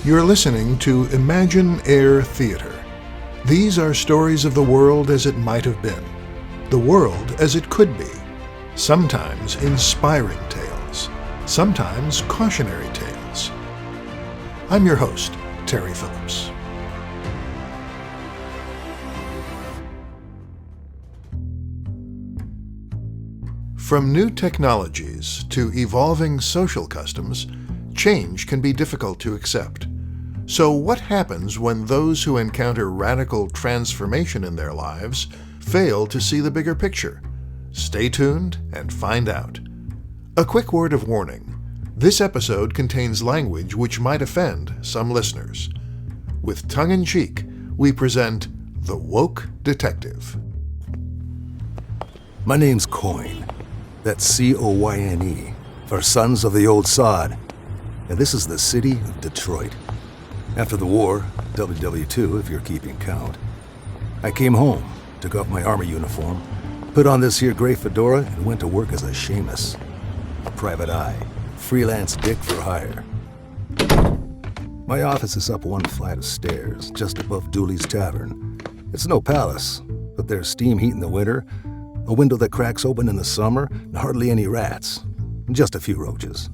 You're listening to Imagine Air Theater. These are stories of the world as it might have been, the world as it could be. Sometimes inspiring tales, sometimes cautionary tales. I'm your host, Terry Phillips. From new technologies to evolving social customs, change can be difficult to accept. So what happens when those who encounter radical transformation in their lives fail to see the bigger picture? Stay tuned and find out. A quick word of warning. This episode contains language which might offend some listeners. With tongue-in-cheek, we present The Woke Detective. My name's Coyne. That's C-O-Y-N-E, for Sons of the Old Sod. And this is the city of Detroit. After the war, WW2 if you're keeping count, I came home, took off my army uniform, put on this here gray fedora, and went to work as a shamus. A private eye, freelance dick for hire. My office is up one flight of stairs, just above Dooley's Tavern. It's no palace, but there's steam heat in the winter, a window that cracks open in the summer, and hardly any rats. Just a few roaches.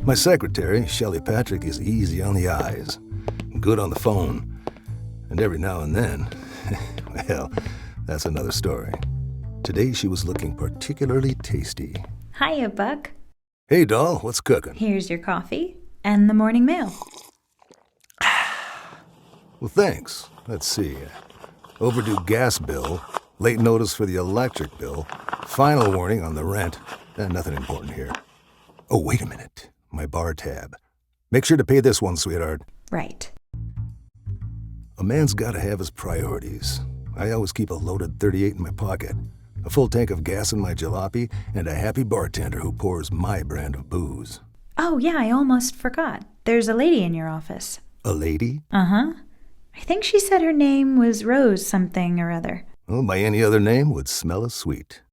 My secretary, Shelly Patrick, is easy on the eyes, good on the phone, and every now and then, well, that's another story. Today she was looking particularly tasty. Hiya, Buck. Hey, doll, what's cooking? Here's your coffee and the morning mail. Well, thanks. Let's see. Overdue gas bill, late notice for the electric bill, final warning on the rent, and nothing important here. Oh, wait a minute. My bar tab. Make sure to pay this one, sweetheart. Right. A man's gotta have his priorities. I always keep a loaded .38 in my pocket, a full tank of gas in my jalopy, and a happy bartender who pours my brand of booze. Oh, yeah, I almost forgot. There's a lady in your office. A lady? Uh-huh. I think she said her name was Rose something or other. Well, by any other name would smell as sweet.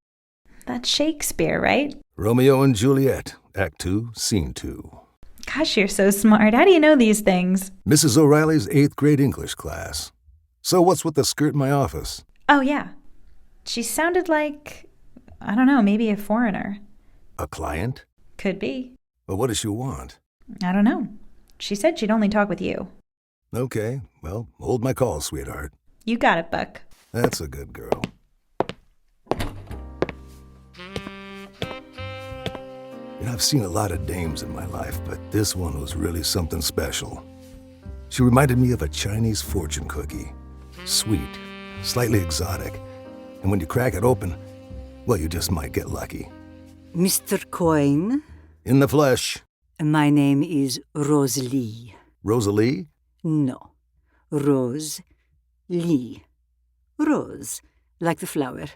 That's Shakespeare, right? Romeo and Juliet, Act 2, Scene 2. Gosh, you're so smart. How do you know these things? Mrs. O'Reilly's 8th grade English class. So what's with the skirt in my office? Oh, yeah. She sounded like, I don't know, maybe a foreigner. A client? Could be. Well, what does she want? I don't know. She said she'd only talk with you. Okay, well, hold my call, sweetheart. You got it, Buck. That's a good girl. I've seen a lot of dames in my life, but this one was really something special. She reminded me of a Chinese fortune cookie. Sweet, slightly exotic, and when you crack it open, well, you just might get lucky. Mr. Coyne? In the flesh. My name is Rose Lee. Rosalie? No, Rose Lee. Rose, like the flower,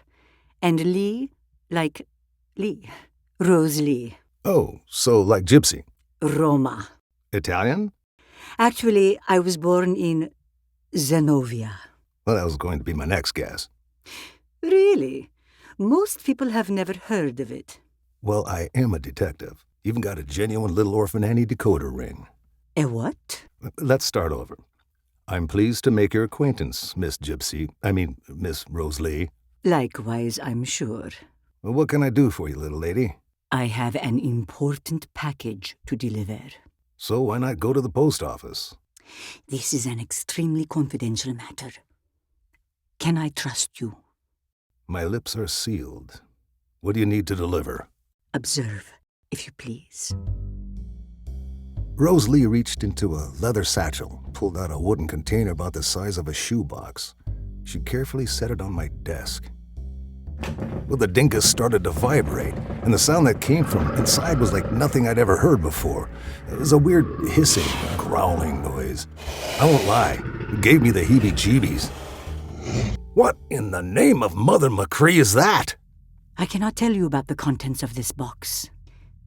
and Lee, like Lee. Rose Lee. Oh, so like Gypsy. Roma. Italian? Actually, I was born in Zenovia. Well, that was going to be my next guess. Really? Most people have never heard of it. Well, I am a detective. Even got a genuine Little Orphan Annie decoder ring. A what? Let's start over. I'm pleased to make your acquaintance, Miss Rose Lee. Likewise, I'm sure. Well, what can I do for you, little lady? I have an important package to deliver. So why not go to the post office? This is an extremely confidential matter. Can I trust you? My lips are sealed. What do you need to deliver? Observe, if you please. Rose Lee reached into a leather satchel, pulled out a wooden container about the size of a shoebox. She carefully set it on my desk. Well, the dingus started to vibrate, and the sound that came from inside was like nothing I'd ever heard before. It was a weird hissing, growling noise. I won't lie, it gave me the heebie-jeebies. What in the name of Mother McCree is that? I cannot tell you about the contents of this box.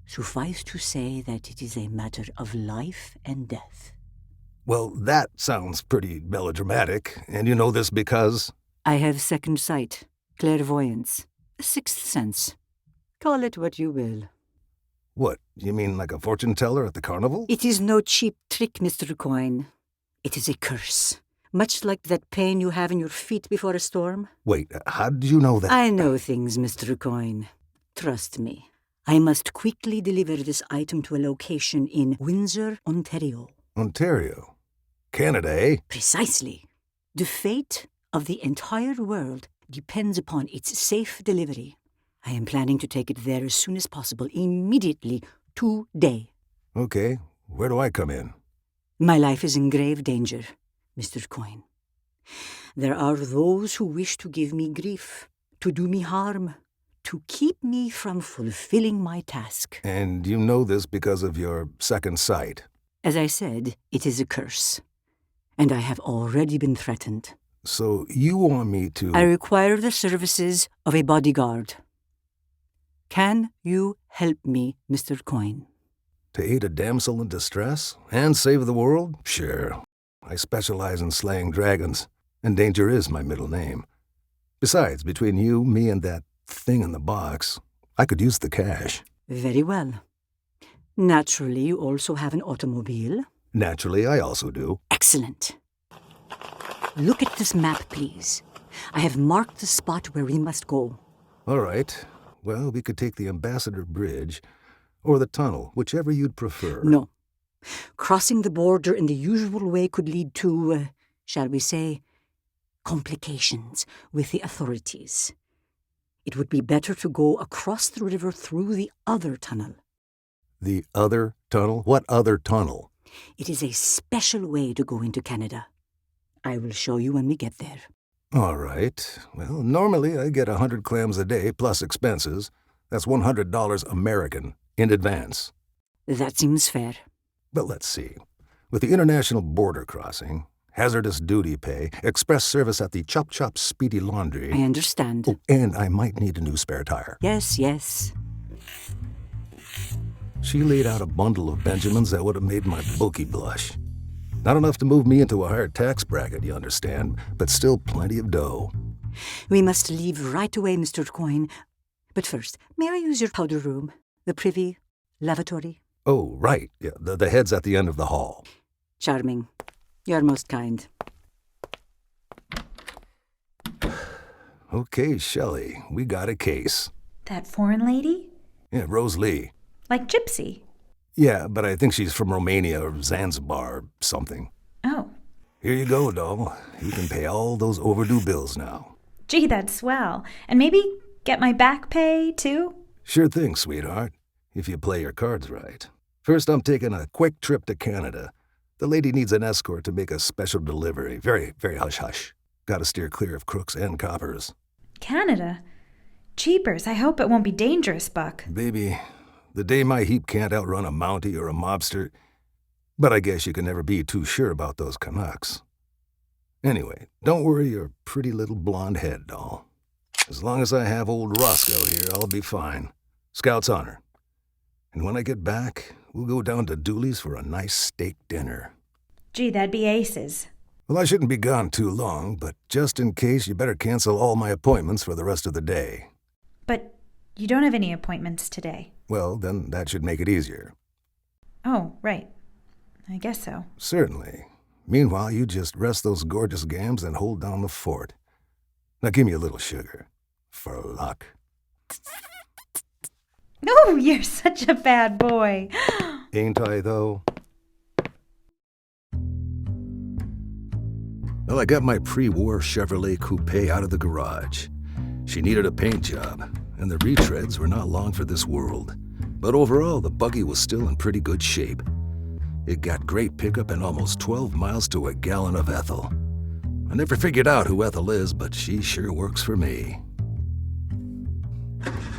Suffice to say that it is a matter of life and death. Well, that sounds pretty melodramatic, and you know this because... I have second sight, clairvoyance, sixth sense. Call it what you will. What, you mean like a fortune teller at the carnival? It is no cheap trick, Mr. Coyne. It is a curse. Much like that pain you have in your feet before a storm. Wait, how did you know that? I know things, Mr. Coyne. Trust me. I must quickly deliver this item to a location in Windsor, Ontario. Ontario? Canada, eh? Precisely. The fate of the entire world depends upon its safe delivery. I am planning to take it there as soon as possible, immediately, today. Okay, where do I come in? My life is in grave danger, Mr. Coyne. There are those who wish to give me grief, to do me harm, to keep me from fulfilling my task. And you know this because of your second sight? As I said, it is a curse, and I have already been threatened. So you want me to... I require the services of a bodyguard. Can you help me, Mr. Coyne? To aid a damsel in distress? And save the world? Sure. I specialize in slaying dragons, and danger is my middle name. Besides, between you, me, and that thing in the box, I could use the cash. Very well. Naturally, you also have an automobile. Naturally, I also do. Excellent. Look at this map, please. I have marked the spot where we must go. All right. Well, we could take the Ambassador Bridge, or the tunnel, whichever you'd prefer. No. Crossing the border in the usual way could lead to, shall we say, complications with the authorities. It would be better to go across the river through the other tunnel. The other tunnel? What other tunnel? It is a special way to go into Canada. I will show you when we get there. All right. Well, normally I get 100 clams a day plus expenses. That's $100 American in advance. That seems fair. But let's see. With the international border crossing, hazardous duty pay, express service at the Chop Chop Speedy Laundry... I understand. Oh, and I might need a new spare tire. Yes, yes. She laid out a bundle of Benjamins that would have made my bookie blush. Not enough to move me into a higher tax bracket, you understand, but still plenty of dough. We must leave right away, Mr. Coyne. But first, may I use your powder room, the privy lavatory? Oh, right. Yeah, the head's at the end of the hall. Charming. You're most kind. Okay, Shelly, we got a case. That foreign lady? Yeah, Rose Lee. Like Gypsy? Yeah, but I think she's from Romania or Zanzibar or something. Oh. Here you go, doll. You can pay all those overdue bills now. Gee, that's swell. And maybe get my back pay, too? Sure thing, sweetheart, if you play your cards right. First, I'm taking a quick trip to Canada. The lady needs an escort to make a special delivery. Very, very hush-hush. Gotta steer clear of crooks and coppers. Canada? Jeepers, I hope it won't be dangerous, Buck. Baby, the day my heap can't outrun a Mountie or a mobster. But I guess you can never be too sure about those Canucks. Anyway, don't worry your pretty little blonde head, doll. As long as I have old Roscoe here, I'll be fine. Scout's honor. And when I get back, we'll go down to Dooley's for a nice steak dinner. Gee, that'd be aces. Well, I shouldn't be gone too long, but just in case, you better cancel all my appointments for the rest of the day. But you don't have any appointments today. Well, then that should make it easier. Oh, right. I guess so. Certainly. Meanwhile, you just rest those gorgeous gams and hold down the fort. Now give me a little sugar. For luck. Oh, you're such a bad boy. Ain't I, though? Well, I got my pre-war Chevrolet Coupe out of the garage. She needed a paint job, and the retreads were not long for this world. But overall, the buggy was still in pretty good shape. It got great pickup and almost 12 miles to a gallon of ethyl. I never figured out who Ethel is, but she sure works for me.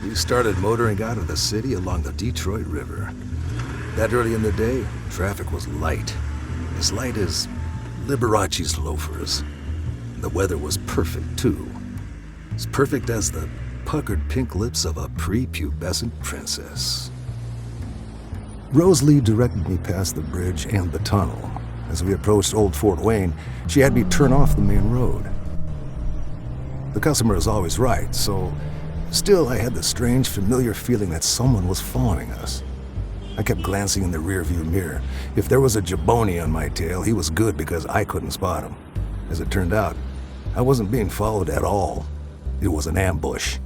We started motoring out of the city along the Detroit River. That early in the day, traffic was light. As light as Liberace's loafers. The weather was perfect, too. As perfect as the puckered pink lips of a prepubescent princess. Rose Lee directed me past the bridge and the tunnel. As we approached Old Fort Wayne, she had me turn off the main road. The customer is always right, so still I had the strange, familiar feeling that someone was following us. I kept glancing in the rearview mirror. If there was a jabroni on my tail, he was good because I couldn't spot him. As it turned out, I wasn't being followed at all. It was an ambush.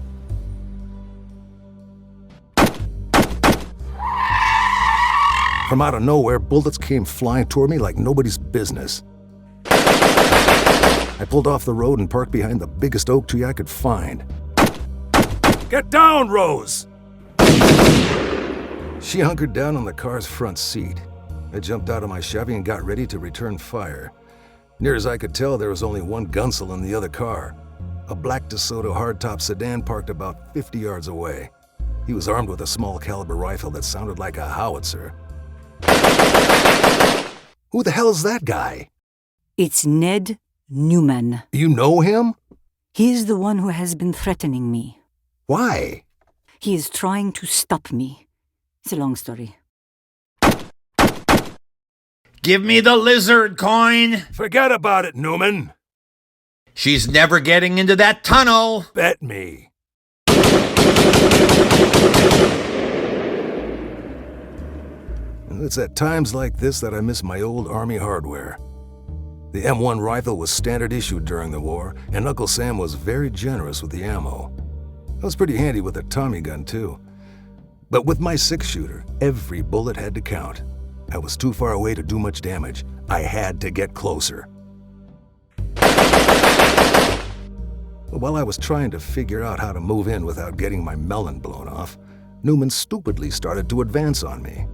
From out of nowhere, bullets came flying toward me like nobody's business. I pulled off the road and parked behind the biggest oak tree I could find. "Get down, Rose!" She hunkered down on the car's front seat. I jumped out of my Chevy and got ready to return fire. Near as I could tell, there was only one gunsel in the other car. A black DeSoto hardtop sedan parked about 50 yards away. He was armed with a small caliber rifle that sounded like a howitzer. Who the hell is that guy? It's Ned Newman. You know him? He is the one who has been threatening me. Why? He is trying to stop me. It's a long story. Give me the lizard, Coyne. Forget about it, Newman. She's never getting into that tunnel. Bet me. It's at times like this that I miss my old Army hardware. The M1 rifle was standard issue during the war, and Uncle Sam was very generous with the ammo. I was pretty handy with a Tommy gun, too. But with my 6-shooter, every bullet had to count. I was too far away to do much damage. I had to get closer. While I was trying to figure out how to move in without getting my melon blown off, Newman stupidly started to advance on me.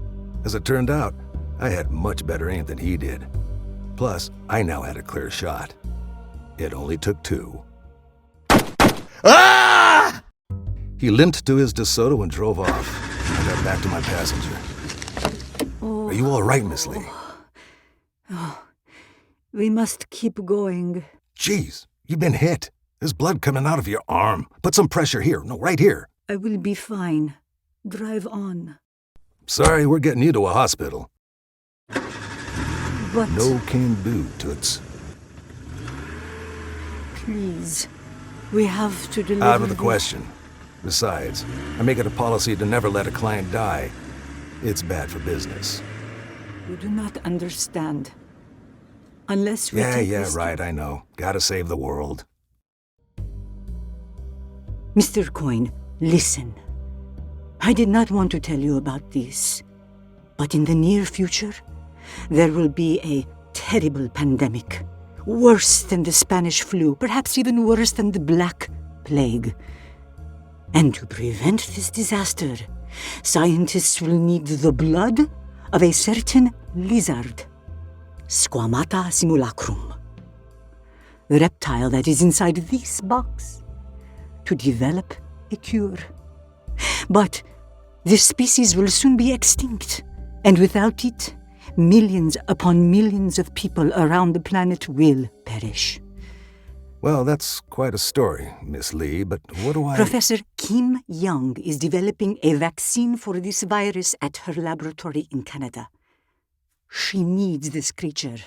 As it turned out, I had much better aim than he did. Plus, I now had a clear shot. It only took 2. Ah! He limped to his DeSoto and drove off. I got back to my passenger. Are you all right, Miss Lee? We must keep going. Jeez, you've been hit. There's blood coming out of your arm. Put some pressure here. No, right here. I will be fine. Drive on. Sorry, we're getting you to a hospital. But No can do, Toots. please, we have to deliver. Out of the question. Besides, I make it a policy to never let a client die. It's bad for business. You do not understand. Unless we Yeah, take this right, I know. Gotta save the world. Mr. Coyne, listen. I did not want to tell you about this, but in the near future, there will be a terrible pandemic. Worse than the Spanish flu, perhaps even worse than the Black Plague. And to prevent this disaster, scientists will need the blood of a certain lizard, Squamata simulacrum, the reptile that is inside this box, to develop a cure. But this species will soon be extinct, and without it, millions upon millions of people around the planet will perish. Well, that's quite a story, Miss Lee, but what do I... Professor Kim Young is developing a vaccine for this virus at her laboratory in Canada. She needs this creature.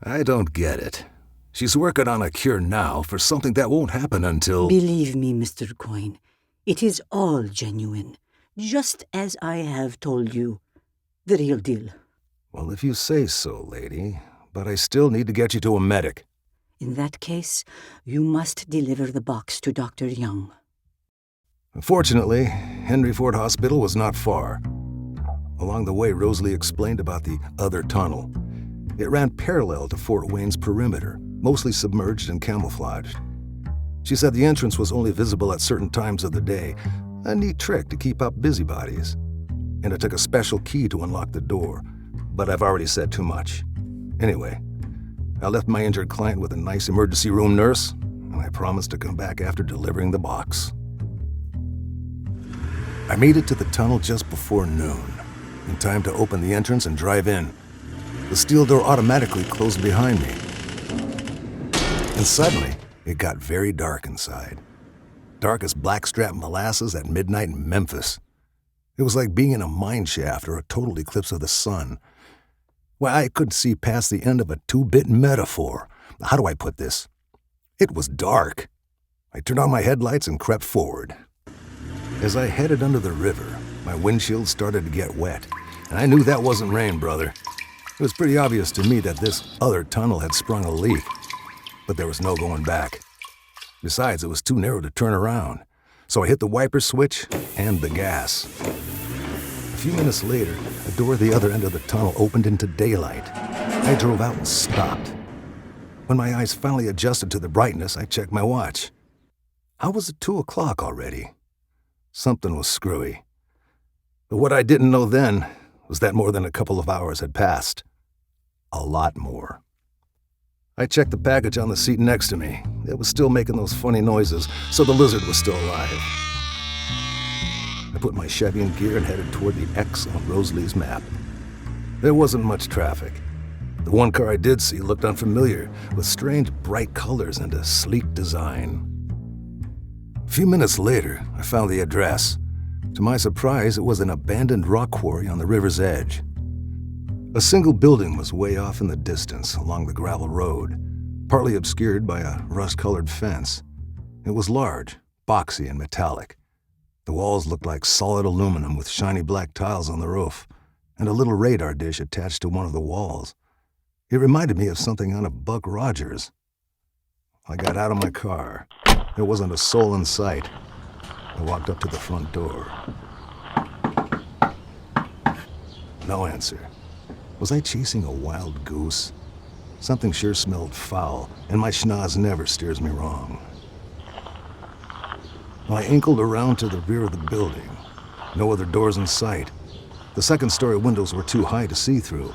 I don't get it. She's working on a cure now for something that won't happen until... Believe me, Mr. Coyne, it is all genuine, just as I have told you. The real deal. Well, if you say so, lady, but I still need to get you to a medic. In that case, you must deliver the box to Dr. Young. Fortunately, Henry Ford Hospital was not far. Along the way, Rosalie explained about the other tunnel. It ran parallel to Fort Wayne's perimeter, mostly submerged and camouflaged. She said the entrance was only visible at certain times of the day, a neat trick to keep up busybodies. And it took a special key to unlock the door, but I've already said too much. Anyway, I left my injured client with a nice emergency room nurse, and I promised to come back after delivering the box. I made it to the tunnel just before noon, in time to open the entrance and drive in. The steel door automatically closed behind me. And suddenly, it got very dark inside. Dark as blackstrap molasses at midnight in Memphis. It was like being in a mine shaft or a total eclipse of the sun. Why, I couldn't see past the end of a 2-bit metaphor. How do I put this? It was dark. I turned on my headlights and crept forward. As I headed under the river, my windshield started to get wet, And I knew that wasn't rain, brother. It was pretty obvious to me that this other tunnel had sprung a leak, but there was no going back. Besides, it was too narrow to turn around, so I hit the wiper switch and the gas. A few minutes later, a door at the other end of the tunnel opened into daylight. I drove out and stopped. When my eyes finally adjusted to the brightness, I checked my watch. How was it 2 o'clock already? Something was screwy. But what I didn't know then was that more than a couple of hours had passed. A lot more. I checked the package on the seat next to me. It was still making those funny noises, so the lizard was still alive. I put my Chevy in gear and headed toward the X on Rosely's map. There wasn't much traffic. The one car I did see looked unfamiliar, with strange bright colors and a sleek design. A few minutes later, I found the address. To my surprise, it was an abandoned rock quarry on the river's edge. A single building was way off in the distance along the gravel road, partly obscured by a rust-colored fence. It was large, boxy, and metallic. The walls looked like solid aluminum with shiny black tiles on the roof, and a little radar dish attached to one of the walls. It reminded me of something on a Buck Rogers. I got out of my car. There wasn't a soul in sight. I walked up to the front door. No answer. Was I chasing a wild goose? Something sure smelled foul, and my schnoz never steers me wrong. I ankled around to the rear of the building. No other doors in sight. The second-story windows were too high to see through,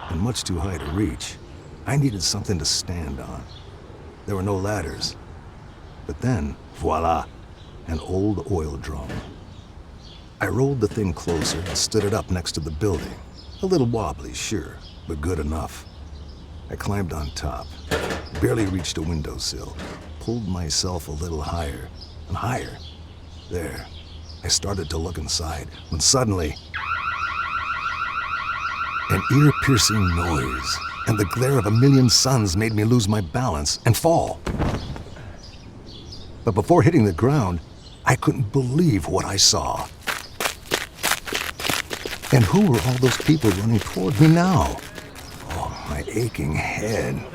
and much too high to reach. I needed something to stand on. There were no ladders. But then, voila, an old oil drum. I rolled the thing closer and stood it up next to the building. A little wobbly, sure, but good enough. I climbed on top, barely reached a windowsill, pulled myself a little higher and higher. There, I started to look inside when suddenly an ear-piercing noise and the glare of a million suns made me lose my balance and fall. But before hitting the ground, I couldn't believe what I saw. And who were all those people running toward me now? Oh, my aching head.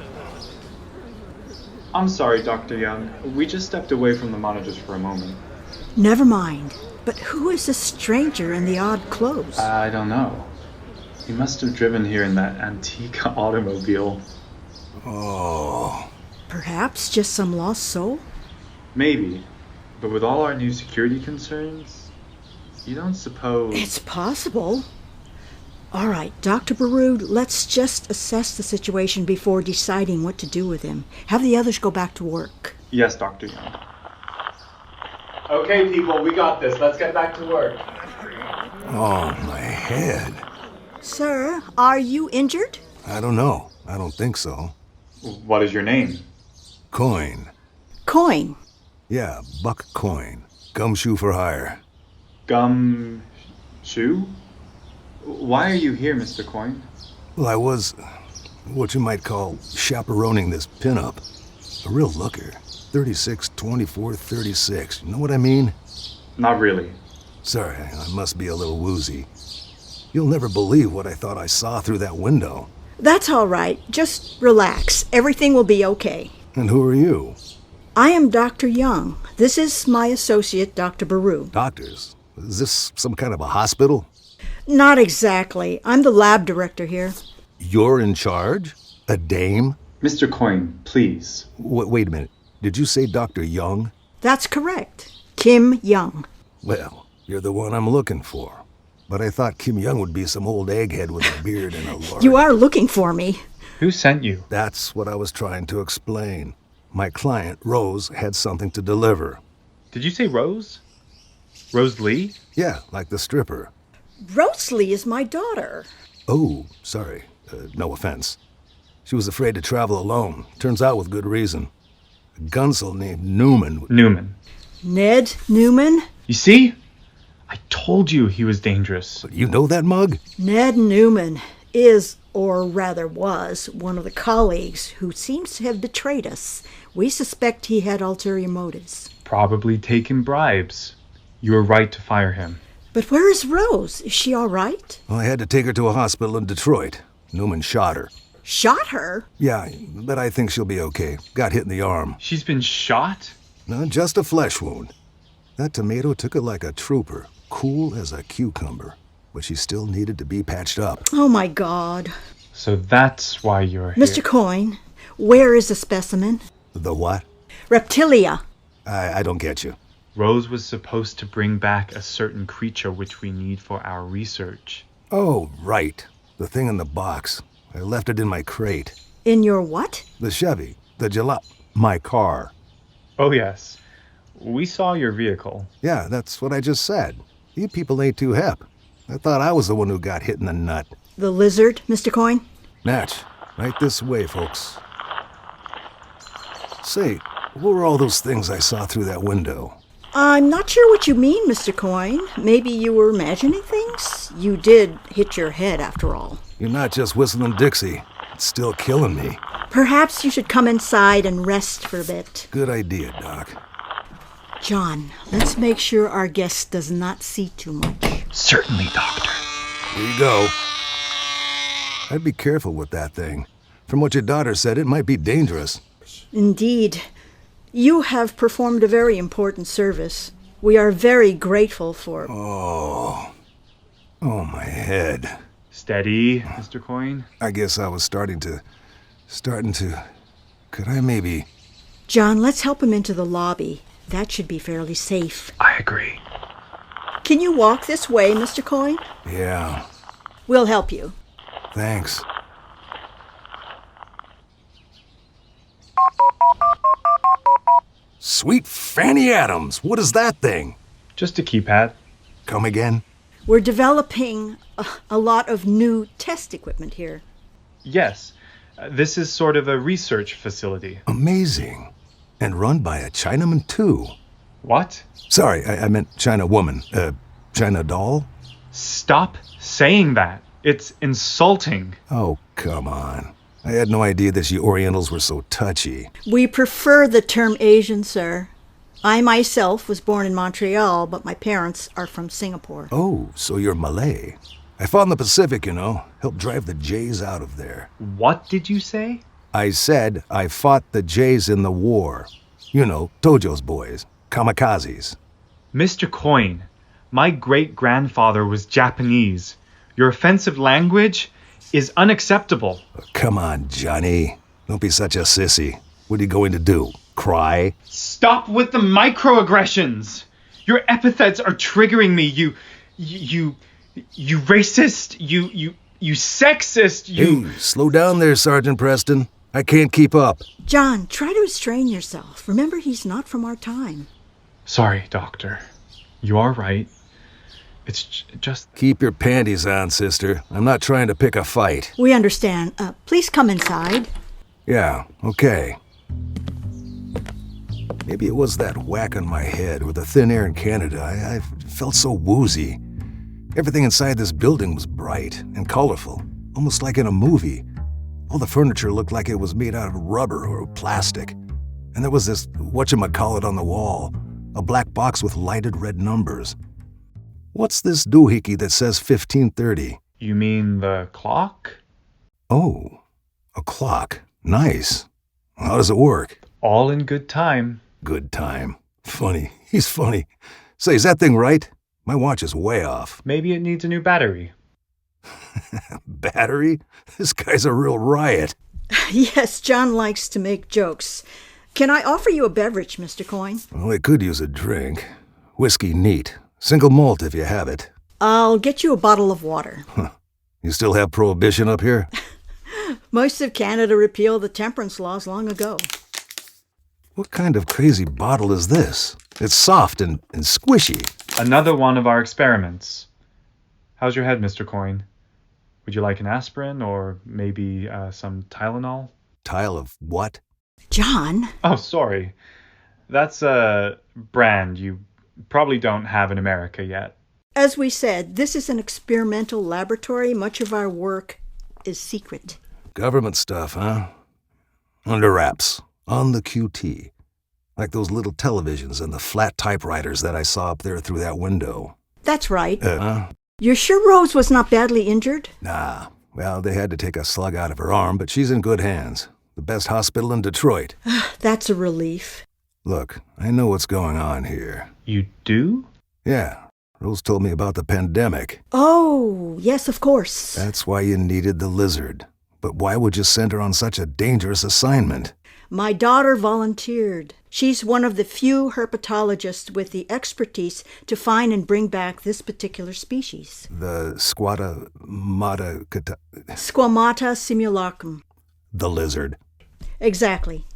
I'm sorry, Dr. Young. We just stepped away from the monitors for a moment. Never mind. But who is this stranger in the odd clothes? I don't know. He must have driven here in that antique automobile. Oh. Perhaps just some lost soul? Maybe. But with all our new security concerns, you don't suppose... It's possible. All right, Dr. Buru, let's just assess the situation before deciding what to do with him. Have the others go back to work. Yes, Dr. Young. Okay, people, we got this. Let's get back to work. Oh, my head. Sir, are you injured? I don't know. I don't think so. What is your name? Coyne. Coyne. Yeah, Buck Coyne. Gumshoe for hire. Gumshoe? Why are you here, Mr. Coyne? Well, I was what you might call chaperoning this pinup. A real looker. 36, 24, 36. You know what I mean? Not really. Sorry, I must be a little woozy. You'll never believe what I thought I saw through that window. That's all right. Just relax. Everything will be okay. And who are you? I am Dr. Young. This is my associate, Dr. Buru. Doctors? Is this some kind of a hospital? Not exactly. I'm the lab director here. You're in charge? A dame? Mr. Coyne, please. Wait a minute. Did you say Dr. Young? That's correct. Kim Young. Well, you're the one I'm looking for. But I thought Kim Young would be some old egghead with a beard and a large... You are looking for me. Who sent you? That's what I was trying to explain. My client, Rose, had something to deliver. Did you say Rose? Rose Lee? Yeah, like the stripper. Rosalie is my daughter. Oh, sorry. No offense. She was afraid to travel alone. Turns out with good reason. A gunsel named Newman... Newman. Ned Newman? You see? I told you he was dangerous. You know that mug? Ned Newman is, or rather was, one of the colleagues who seems to have betrayed us. We suspect he had ulterior motives. Probably taken bribes. You were right to fire him. But where is Rose? Is she all right? Well, I had to take her to a hospital in Detroit. Newman shot her. Shot her? Yeah, but I think she'll be okay. Got hit in the arm. She's been shot? No, just a flesh wound. That tomato took it like a trooper, cool as a cucumber. But she still needed to be patched up. Oh, my God. So that's why you're here. Mr. Coyne, where is the specimen? The what? Reptilia. I don't get you. Rose was supposed to bring back a certain creature which we need for our research. Oh, right. The thing in the box. I left it in my crate. In your what? The Chevy. My car. Oh, yes. We saw your vehicle. Yeah, that's what I just said. You people ain't too hep. I thought I was the one who got hit in the nut. The lizard, Mr. Coyne? Natch, right this way, folks. Say, what were all those things I saw through that window? I'm not sure what you mean, Mr. Coyne. Maybe you were imagining things? You did hit your head, after all. You're not just whistling Dixie. It's still killing me. Perhaps you should come inside and rest for a bit. Good idea, Doc. John, let's make sure our guest does not see too much. Certainly, Doctor. Here you go. I'd be careful with that thing. From what your daughter said, it might be dangerous. Indeed. You have performed a very important service. We are very grateful for... Oh, my head. Steady, Mr. Coyne. I guess I was starting to... Could I maybe... John, let's help him into the lobby. That should be fairly safe. I agree. Can you walk this way, Mr. Coyne? Yeah, We'll help you. thanks. Sweet Fanny Adams, what is that thing? Just a keypad. Come again? We're developing a lot of new test equipment here. Yes. This is sort of a research facility. Amazing. And run by a Chinaman, too. What? Sorry, I meant China woman. China doll? Stop saying that. It's insulting. Oh, come on. I had no idea that you Orientals were so touchy. We prefer the term Asian, sir. I myself was born in Montreal, but my parents are from Singapore. Oh, so you're Malay. I fought in the Pacific, you know. Helped drive the Jays out of there. What did you say? I said I fought the Jays in the war. You know, Tojo's boys. Kamikazes. Mr. Coyne, my great-grandfather was Japanese. Your offensive language is unacceptable. Oh, come on, Johnny. Don't be such a sissy. What are you going to do? Cry? Stop with the microaggressions. Your epithets are triggering me. You racist. You sexist. Hey, slow down there, Sergeant Preston. I can't keep up. John, try to restrain yourself. Remember, he's not from our time. Sorry, Doctor. You are right. It's just... Keep your panties on, sister. I'm not trying to pick a fight. We understand. Please come inside. Yeah, okay. Maybe it was that whack on my head or the thin air in Canada. I felt so woozy. Everything inside this building was bright and colorful, almost like in a movie. All the furniture looked like it was made out of rubber or plastic. And there was this whatchamacallit on the wall, a black box with lighted red numbers. What's this doohickey that says 1530? You mean the clock? Oh, a clock. Nice. How does it work? All in good time. Good time. Funny. He's funny. Say, is that thing right? My watch is way off. Maybe it needs a new battery. Battery? This guy's a real riot. Yes, John likes to make jokes. Can I offer you a beverage, Mr. Coyne? Well, I could use a drink. Whiskey neat. Single malt if you have it. I'll get you a bottle of water. You still have prohibition up here? Most of Canada repealed the temperance laws long ago. What kind of crazy bottle is this? It's soft and squishy. Another one of our experiments. How's your head, Mr. Coyne? Would you like an aspirin or maybe some Tylenol? Tile of what? John? Oh, sorry. That's a brand you probably don't have in America yet. As we said, this is an experimental laboratory. Much of our work is secret. Government stuff, huh? Under wraps. On the QT. Like those little televisions and the flat typewriters that I saw up there through that window. That's right. You're sure Rose was not badly injured? Nah. Well, they had to take a slug out of her arm, but she's in good hands. The best hospital in Detroit. That's a relief. Look, I know what's going on here. You do? Yeah. Rose told me about the pandemic. Oh, yes, of course. That's why you needed the lizard. But why would you send her on such a dangerous assignment? My daughter volunteered. She's one of the few herpetologists with the expertise to find and bring back this particular species. The Squamata simulacrum. The lizard. Exactly.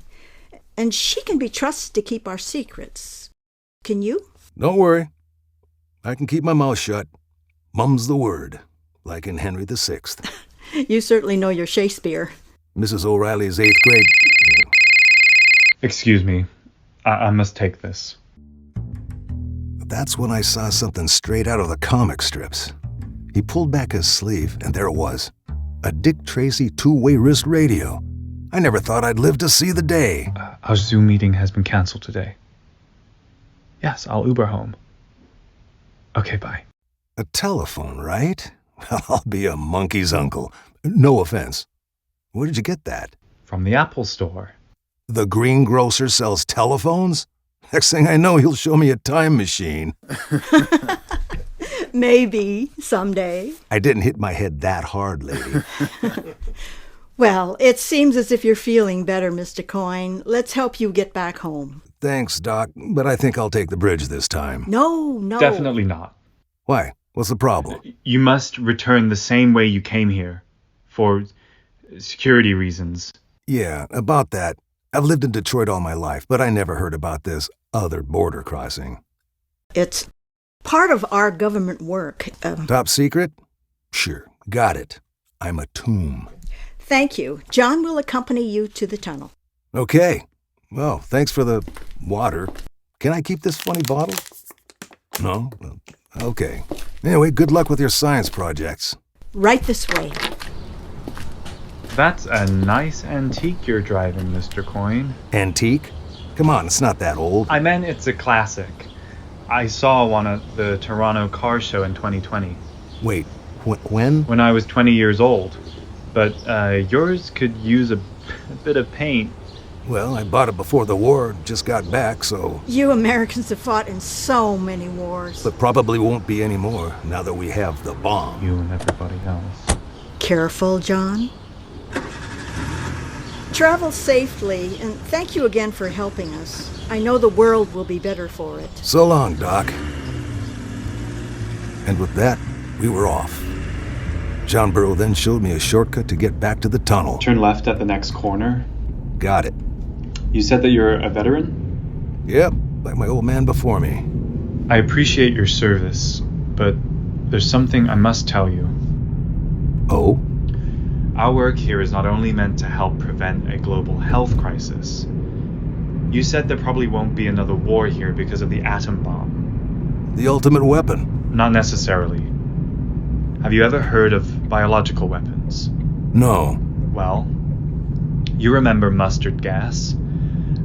And she can be trusted to keep our secrets. Can you? Don't worry. I can keep my mouth shut. Mum's the word, like in Henry VI. You certainly know your Shakespeare. Mrs. O'Reilly's 8th grade... Excuse me. I must take this. That's when I saw something straight out of the comic strips. He pulled back his sleeve, and there it was. A Dick Tracy two-way wrist radio. I never thought I'd live to see the day. Our Zoom meeting has been canceled today. Yes, I'll Uber home. Okay, bye. A telephone, right? Well, I'll be a monkey's uncle. No offense. Where did you get that? From the Apple Store. The greengrocer sells telephones? Next thing I know, he'll show me a time machine. Maybe, someday. I didn't hit my head that hard, lady. Well, it seems as if you're feeling better, Mr. Coyne. Let's help you get back home. Thanks, Doc, but I think I'll take the bridge this time. No. Definitely not. Why? What's the problem? You must return the same way you came here. For security reasons. Yeah, about that. I've lived in Detroit all my life, but I never heard about this other border crossing. It's part of our government work. Top secret? Sure, got it. I'm a tomb. Thank you. John will accompany you to the tunnel. Okay. Well, thanks for the water. Can I keep this funny bottle? No? Okay. Anyway, good luck with your science projects. Right this way. That's a nice antique you're driving, Mr. Coyne. Antique? Come on, it's not that old. I meant it's a classic. I saw one at the Toronto Car Show in 2020. Wait, when? When I was 20 years old. But yours could use a bit of paint. Well, I bought it before the war, just got back, so... You Americans have fought in so many wars. But probably won't be any more, now that we have the bomb. You and everybody else. Careful, John. Travel safely, and thank you again for helping us. I know the world will be better for it. So long, Doc. And with that, we were off. John Buru then showed me a shortcut to get back to the tunnel. Turn left at the next corner. Got it. You said that you're a veteran? Yep, like my old man before me. I appreciate your service, but there's something I must tell you. Oh? Our work here is not only meant to help prevent a global health crisis. You said there probably won't be another war here because of the atom bomb. The ultimate weapon? Not necessarily. Have you ever heard of biological weapons? No. Well, you remember mustard gas.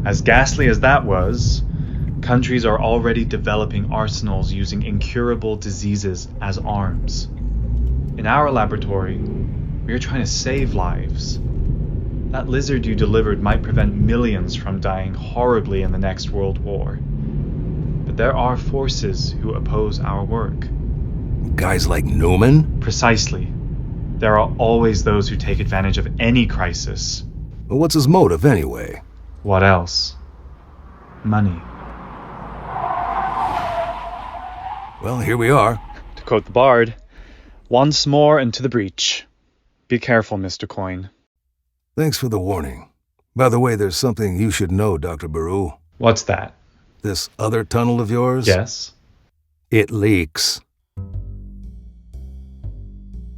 As ghastly as that was, countries are already developing arsenals using incurable diseases as arms. In our laboratory, we are trying to save lives. That lizard you delivered might prevent millions from dying horribly in the next world war. But there are forces who oppose our work. Guys like Newman? Precisely. There are always those who take advantage of any crisis. Well, what's his motive, anyway? What else? Money. Well, here we are. To quote the bard, once more into the breach. Be careful, Mr. Coyne. Thanks for the warning. By the way, there's something you should know, Dr. Buru. What's that? This other tunnel of yours? Yes? It leaks.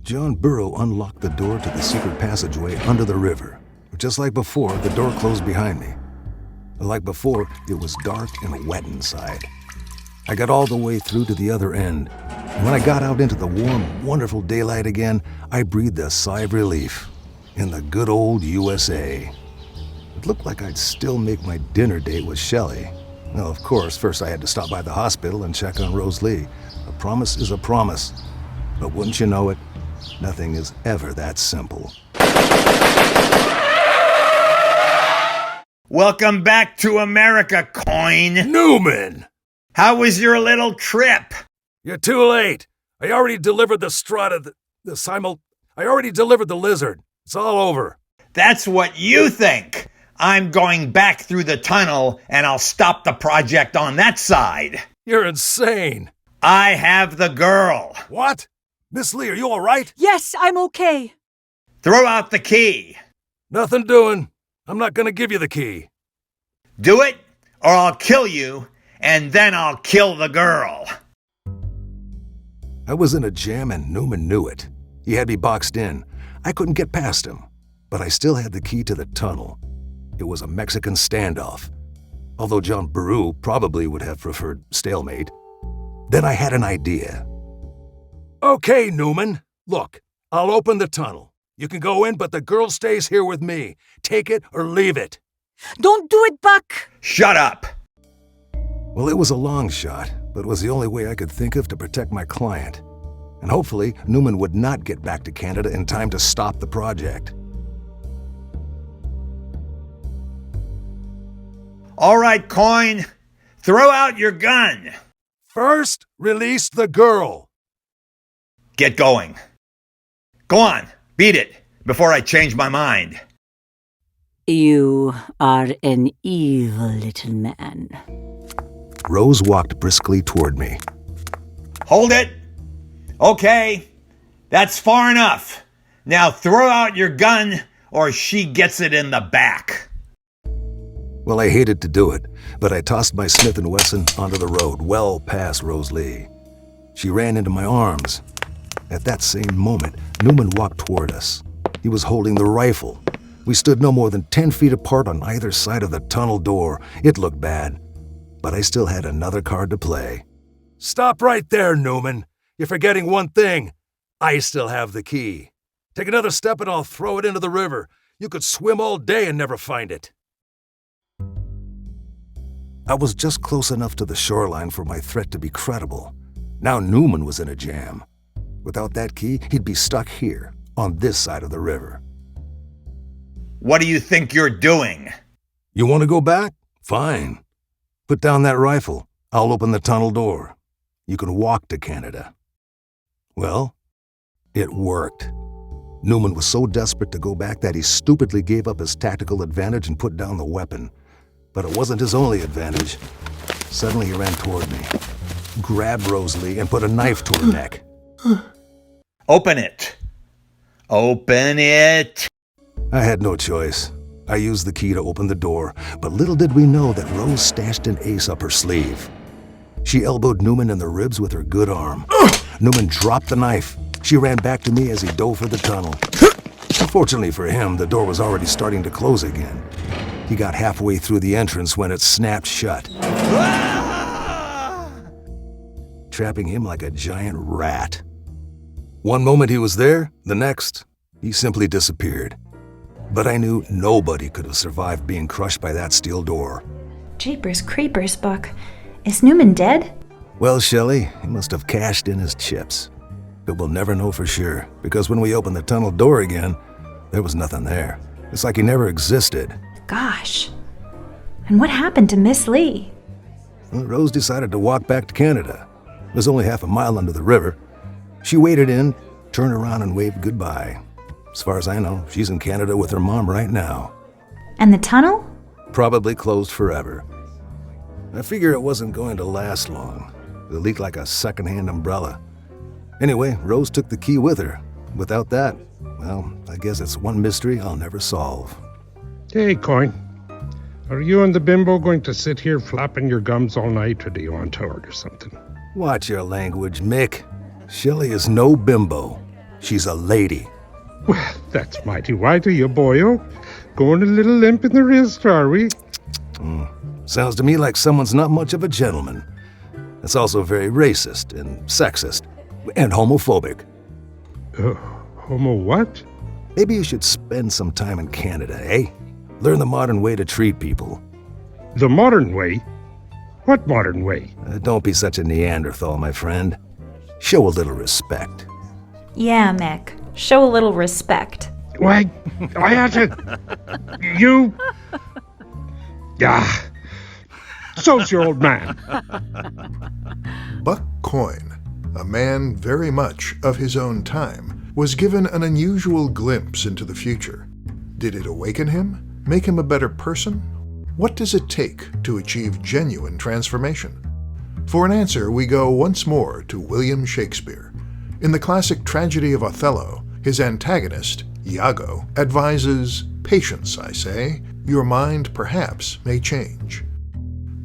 John Buru unlocked the door to the secret passageway under the river. Just like before, the door closed behind me. Like before, it was dark and wet inside. I got all the way through to the other end. And when I got out into the warm, wonderful daylight again, I breathed a sigh of relief. In the good old USA. It looked like I'd still make my dinner date with Shelly. Well, of course, first I had to stop by the hospital and check on Rose Lee. A promise is a promise. But wouldn't you know it, nothing is ever that simple. Welcome back to America, Coyne. Newman! How was your little trip? You're too late. I already delivered the strata, I already delivered the lizard. It's all over. That's what you think. I'm going back through the tunnel, and I'll stop the project on that side. You're insane. I have the girl. What? Miss Lee, are you all right? Yes, I'm okay. Throw out the key. Nothing doing. I'm not gonna give you the key. Do it, or I'll kill you, and then I'll kill the girl. I was in a jam and Newman knew it. He had me boxed in. I couldn't get past him, but I still had the key to the tunnel. It was a Mexican standoff, although John Buru probably would have preferred stalemate. Then I had an idea. Okay, Newman. Look, I'll open the tunnel. You can go in, but the girl stays here with me. Take it or leave it. Don't do it, Buck! Shut up. Well, it was a long shot, but it was the only way I could think of to protect my client. And hopefully, Newman would not get back to Canada in time to stop the project. All right, Coyne. Throw out your gun. First, release the girl. Get going. Go on, beat it, before I change my mind. You are an evil little man. Rose walked briskly toward me. Hold it. Okay, that's far enough. Now throw out your gun, or she gets it in the back. Well, I hated to do it, but I tossed my Smith & Wesson onto the road, well past Rose Lee. She ran into my arms. At that same moment, Newman walked toward us. He was holding the rifle. We stood no more than 10 feet apart on either side of the tunnel door. It looked bad, but I still had another card to play. Stop right there, Newman. You're forgetting one thing. I still have the key. Take another step and I'll throw it into the river. You could swim all day and never find it. I was just close enough to the shoreline for my threat to be credible. Now Newman was in a jam. Without that key, he'd be stuck here, on this side of the river. What do you think you're doing? You want to go back? Fine. Put down that rifle. I'll open the tunnel door. You can walk to Canada. Well, it worked. Newman was so desperate to go back that he stupidly gave up his tactical advantage and put down the weapon. But it wasn't his only advantage. Suddenly he ran toward me, grabbed Rose Lee, and put a knife to her neck. Open it. Open it. I had no choice. I used the key to open the door, but little did we know that Rose stashed an ace up her sleeve. She elbowed Newman in the ribs with her good arm. Newman dropped the knife. She ran back to me as he dove for the tunnel. Unfortunately for him, the door was already starting to close again. He got halfway through the entrance when it snapped shut, trapping him like a giant rat. One moment he was there, the next, he simply disappeared. But I knew nobody could have survived being crushed by that steel door. Jeepers creepers, Buck. Is Newman dead? Well, Shelly, he must have cashed in his chips. But we'll never know for sure, because when we opened the tunnel door again, there was nothing there. It's like he never existed. Gosh. And what happened to Miss Lee? Well, Rose decided to walk back to Canada. It was only half a mile under the river. She waded in, turned around and waved goodbye. As far as I know, she's in Canada with her mom right now. And the tunnel? Probably closed forever. I figure it wasn't going to last long. It leaked like a second-hand umbrella. Anyway, Rose took the key with her. Without that, well, I guess it's one mystery I'll never solve. Hey, Coyne. Are you and the bimbo going to sit here flapping your gums all night, or do you want to order something? Watch your language, Mick. Shelly is no bimbo. She's a lady. Well, that's mighty white of you, boyo. Going a little limp in the wrist, are we? Sounds to me like someone's not much of a gentleman. It's also very racist and sexist and homophobic. Homo what? Maybe you should spend some time in Canada, eh? Learn the modern way to treat people. The modern way? What modern way? Don't be such a Neanderthal, my friend. Show a little respect. Yeah, Mick. Show a little respect. Why, I had to... You... Ah, so's your old man. Buck Coyne, a man very much of his own time, was given an unusual glimpse into the future. Did it awaken him? Make him a better person? What does it take to achieve genuine transformation? For an answer, we go once more to William Shakespeare. In the classic tragedy of Othello, his antagonist, Iago, advises, "Patience, I say, your mind perhaps may change."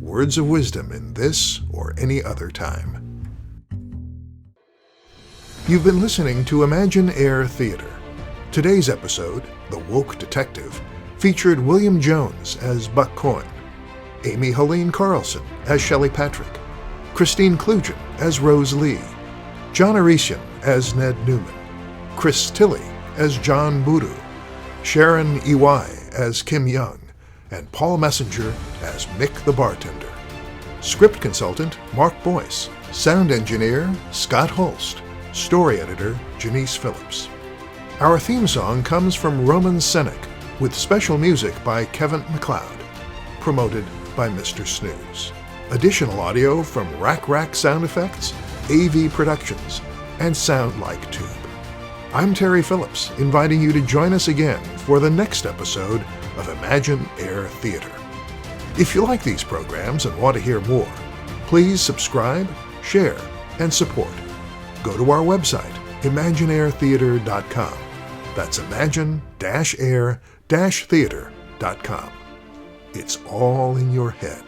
Words of wisdom in this or any other time. You've been listening to Imagine Air Theater. Today's episode, The Woke Detective, featured William Jones as Buck Coyne, Amy-Helene Carlson as Shelly Patrick, Christine Kludjian as Rose Lee, John Erysian as Ned Newman, Chris Tilley as John Buru, Sharon Iwai as Kim Young, and Paul Messenger as Mick the bartender. Script consultant Mark Boyce, sound engineer Scott Holst, story editor Genese Phillips. Our theme song comes from Roman Senek, with special music by Kevin MacLeod, promoted by Mr. Snooze. Additional audio from Rak Rak Sound Effects, AV Productions, and Sound Like Tube. I'm Terry Phillips, inviting you to join us again for the next episode of Imagine Air Theater. If you like these programs and want to hear more, please subscribe, share, and support. Go to our website, imagineairtheater.com. That's imagine-air-theater.com. It's all in your head.